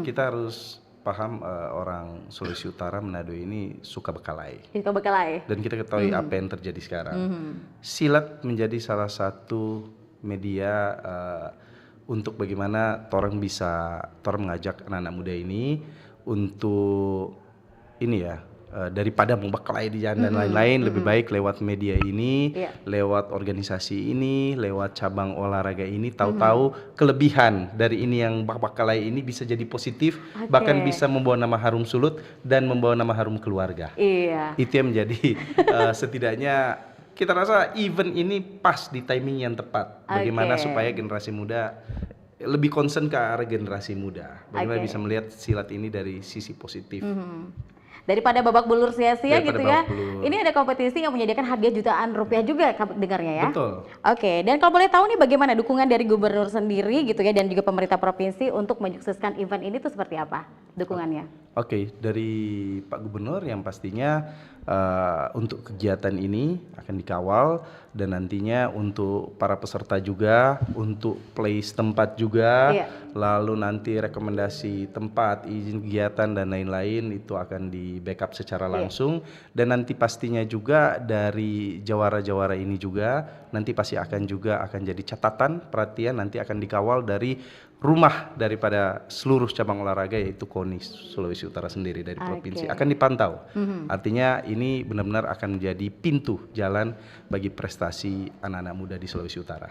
kita harus paham orang Sulawesi Utara Manado ini suka bekalai. Suka bekalai. Dan kita ketahui apa yang terjadi sekarang. Silat menjadi salah satu media untuk bagaimana orang mengajak anak-anak muda ini untuk ini ya, daripada mau bekalai di jalan dan lain-lain, lebih baik lewat media ini, lewat organisasi ini, lewat cabang olahraga ini, tahu-tahu kelebihan dari ini yang bekalai ini bisa jadi positif, bahkan bisa membawa nama harum Sulut dan membawa nama harum keluarga. Itu yang menjadi setidaknya kita rasa event ini pas di timing yang tepat. Bagaimana supaya generasi muda lebih concern ke arah generasi muda, bagaimana bisa melihat silat ini dari sisi positif. Daripada babak belur sia-sia gitu ya. Ini ada kompetisi yang menyediakan hadiah jutaan rupiah juga dengarnya ya. Betul. Oke, dan kalau boleh tahu nih bagaimana dukungan dari gubernur sendiri gitu ya dan juga pemerintah provinsi untuk menyukseskan event ini tuh seperti apa dukungannya? Oke, dari Pak Gubernur yang pastinya untuk kegiatan ini akan dikawal dan nantinya untuk para peserta juga, untuk place tempat juga, lalu nanti rekomendasi tempat, izin kegiatan dan lain-lain itu akan di backup secara langsung dan nanti pastinya juga dari jawara-jawara ini juga nanti pasti akan jadi catatan perhatian, nanti akan dikawal dari rumah daripada seluruh cabang olahraga yaitu KONI Sulawesi Utara sendiri dari provinsi akan dipantau. Artinya ini benar-benar akan menjadi pintu jalan bagi prestasi anak-anak muda di Sulawesi Utara.